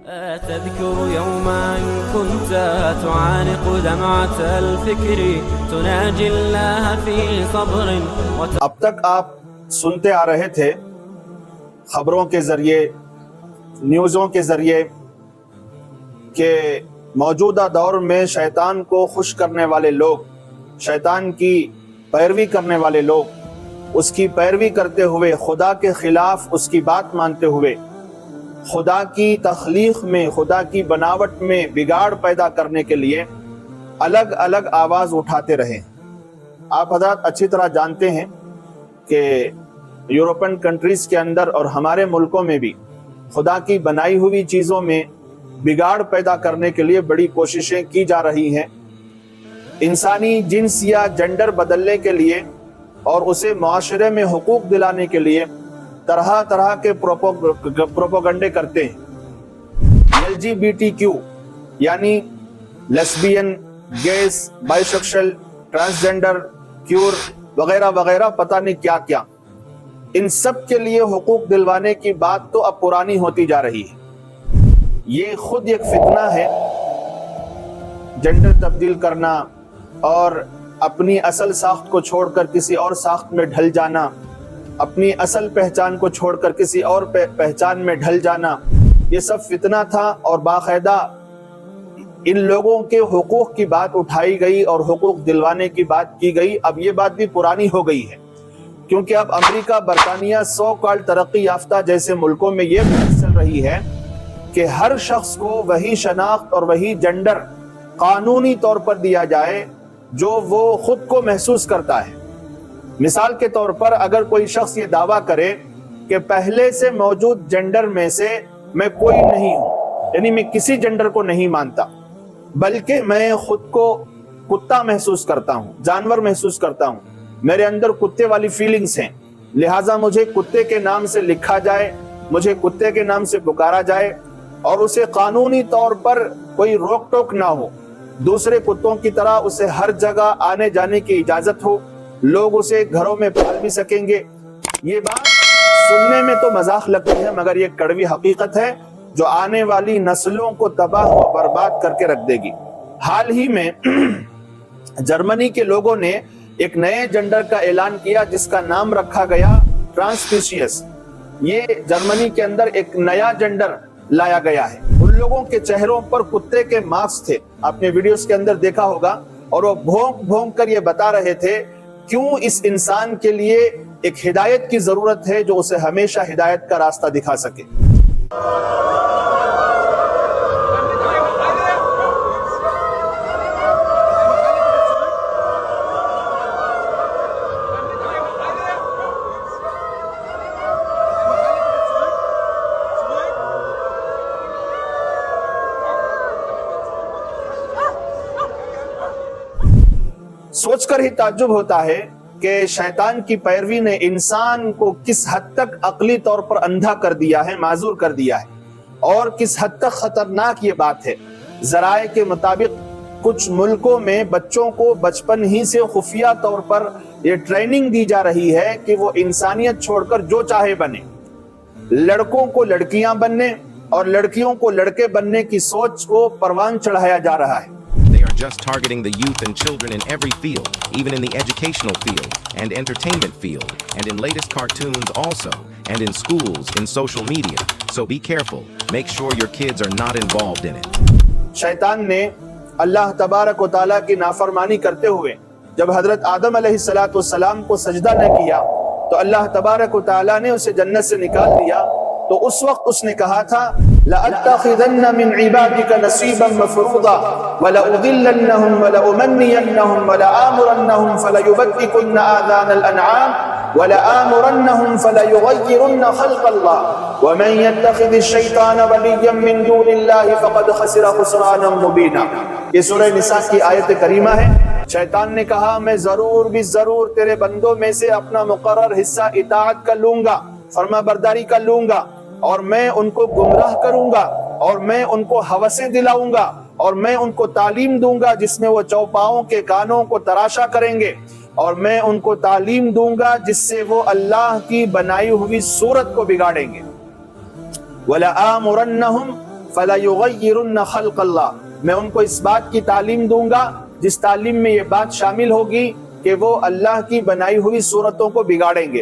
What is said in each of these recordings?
تذكر يوما كنت تعانق دمعة الفكر تناجي الله في صبر اب تک آپ سنتے آ رہے تھے خبروں کے ذریعے، نیوزوں کے ذریعے، کہ موجودہ دور میں شیطان کو خوش کرنے والے لوگ، شیطان کی پیروی کرنے والے لوگ، اس کی پیروی کرتے ہوئے، خدا کے خلاف اس کی بات مانتے ہوئے، خدا کی تخلیق میں، خدا کی بناوٹ میں بگاڑ پیدا کرنے کے لیے الگ الگ آواز اٹھاتے رہے۔ آپ حضرات اچھی طرح جانتے ہیں کہ یورپین کنٹریز کے اندر اور ہمارے ملکوں میں بھی خدا کی بنائی ہوئی چیزوں میں بگاڑ پیدا کرنے کے لیے بڑی کوششیں کی جا رہی ہیں۔ انسانی جنس یا جنڈر بدلنے کے لیے اور اسے معاشرے میں حقوق دلانے کے لیے طرح طرح کے پروپیگنڈے کرتے ہیں۔ LGBTQ یعنی lesbian, gays, bisexual, transgender, queer وغیرہ وغیرہ، پتہ نہیں کیا کیا، ان سب کے لیے حقوق دلوانے کی بات تو اب پرانی ہوتی جا رہی ہے۔ یہ خود ایک فتنہ ہے، جنڈر تبدیل کرنا اور اپنی اصل ساخت کو چھوڑ کر کسی اور ساخت میں ڈھل جانا، اپنی اصل پہچان کو چھوڑ کر کسی اور پہچان میں ڈھل جانا، یہ سب فتنہ تھا۔ اور باقاعدہ ان لوگوں کے حقوق کی بات اٹھائی گئی اور حقوق دلوانے کی بات کی گئی۔ اب یہ بات بھی پرانی ہو گئی ہے، کیونکہ اب امریکہ، برطانیہ، سو کال ترقی یافتہ جیسے ملکوں میں یہ بحث چل رہی ہے کہ ہر شخص کو وہی شناخت اور وہی جنڈر قانونی طور پر دیا جائے جو وہ خود کو محسوس کرتا ہے۔ مثال کے طور پر اگر کوئی شخص یہ دعویٰ کرے کہ پہلے سے موجود جنڈر میں سے میں کوئی نہیں ہوں، یعنی میں کسی جنڈر کو نہیں مانتا، بلکہ میں خود کو کتا محسوس کرتا ہوں، جانور محسوس کرتا ہوں، میرے اندر کتے والی فیلنگز ہیں، لہٰذا مجھے کتے کے نام سے لکھا جائے، مجھے کتے کے نام سے پکارا جائے، اور اسے قانونی طور پر کوئی روک ٹوک نہ ہو، دوسرے کتوں کی طرح اسے ہر جگہ آنے جانے کی اجازت ہو، لوگ اسے گھروں میں پال بھی سکیں گے۔ یہ بات سننے میں تو مذاق لگتی ہے، مگر یہ کڑوی حقیقت ہے جو آنے والی نسلوں کو تباہ و برباد کر کے رکھ دے گی۔ حال ہی میں جرمنی کے لوگوں نے ایک نئے جنڈر کا اعلان کیا جس کا نام رکھا گیا ٹرانسپیشیس۔ یہ جرمنی کے اندر ایک نیا جنڈر لایا گیا ہے۔ ان لوگوں کے چہروں پر کتے کے ماسک تھے، آپ نے ویڈیوز کے اندر دیکھا ہوگا، اور وہ بھونک بھونک کر یہ بتا رہے تھے کیوں اس انسان کے لیے ایک ہدایت کی ضرورت ہے جو اسے ہمیشہ ہدایت کا راستہ دکھا سکے۔ سوچ کر ہی تعجب ہوتا ہے کہ شیطان کی پیروی نے انسان کو کس حد تک عقلی طور پر اندھا کر دیا ہے، معذور کر دیا ہے، اور کس حد تک خطرناک یہ بات ہے۔ ذرائع کے مطابق کچھ ملکوں میں بچوں کو بچپن ہی سے خفیہ طور پر یہ ٹریننگ دی جا رہی ہے کہ وہ انسانیت چھوڑ کر جو چاہے بنے، لڑکوں کو لڑکیاں بننے اور لڑکیوں کو لڑکے بننے کی سوچ کو پروان چڑھایا جا رہا ہے۔ Just targeting the youth and children in every field, even in the educational field and entertainment field, and in latest cartoons also, and in schools, in social media. So be careful. Make sure your kids are not involved in it. شیطان نے اللہ تبارک و تعالیٰ کی نافرمانی کرتے ہوئے جب حضرت آدم علیہ السلام کو سجدہ نہ کیا تو اللہ تبارک و تعالیٰ نے اسے جنت سے نکال دیا۔ تو اس وقت اس نے کہا تھا لَأَتَّخِذَنَّ مِنْ عِبَادِكَ نَصِيبًا مَفْرُوضًا وَلَأُضِلَّنَّهُمْ وَلَأُمَنِّيَنَّهُمْ وَلَآمُرَنَّهُمْ فَلَيُبَتِّكُنَّ آذَانَ الْأَنْعَامِ وَلَآمُرَنَّهُمْ فَلَيُغَيِّرُنَّ خَلْقَ اللَّهِ وَمَنْ يَتَّخِذِ الشَّيْطَانَ وَلِيًّا مِنْ دُونِ اللَّهِ فَقَدْ خَسِرَ خُسْرَانًا مُبِينًا۔ یہ سورہ نساء کی آیت کریمہ ہے۔ شیطان نے کہا میں ضرور بھی ضرور تیرے بندوں میں سے اپنا مقرر حصہ اطاعت کا لوں گا، فرما برداری کا لوں گا، اور میں ان کو گمراہ کروں گا، اور میں ان کو ہوسیں دلاؤں گا، اور میں ان کو تعلیم دوں گا جس میں وہ چوپاؤں کے کانوں کو تراشا کریں گے، اور میں ان کو تعلیم دوں گا جس سے وہ اللہ کی بنائی ہوئی صورت کو بگاڑیں گے۔ وَلَآمُرَنَّهُمْ فَلَيُغَيِّرُنَّ خَلْقَ اللَّهِ، میں ان کو اس بات کی تعلیم دوں گا جس تعلیم میں یہ بات شامل ہوگی کہ وہ اللہ کی بنائی ہوئی صورتوں کو بگاڑیں گے۔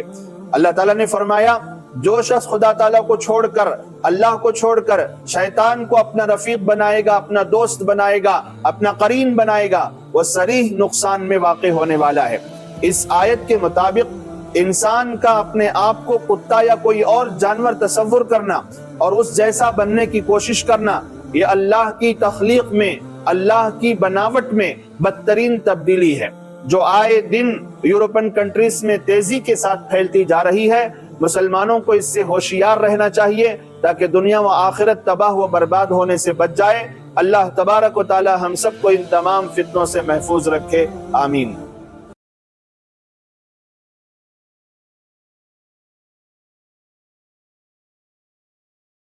اللہ تعالیٰ نے فرمایا جو شخص خدا تعالیٰ کو چھوڑ کر، اللہ کو چھوڑ کر شیطان کو اپنا رفیق بنائے گا، اپنا دوست بنائے گا، اپنا قرین بنائے گا، وہ صریح نقصان میں واقع ہونے والا ہے۔ اس آیت کے مطابق انسان کا اپنے آپ کو کتا یا کوئی اور جانور تصور کرنا اور اس جیسا بننے کی کوشش کرنا، یہ اللہ کی تخلیق میں، اللہ کی بناوٹ میں بدترین تبدیلی ہے جو آئے دن یورپین کنٹریز میں تیزی کے ساتھ پھیلتی جا رہی ہے۔ مسلمانوں کو اس سے ہوشیار رہنا چاہیے تاکہ دنیا و آخرت تباہ و برباد ہونے سے بچ جائے۔ اللہ تبارک و تعالی ہم سب کو ان تمام فتنوں سے محفوظ رکھے، آمین۔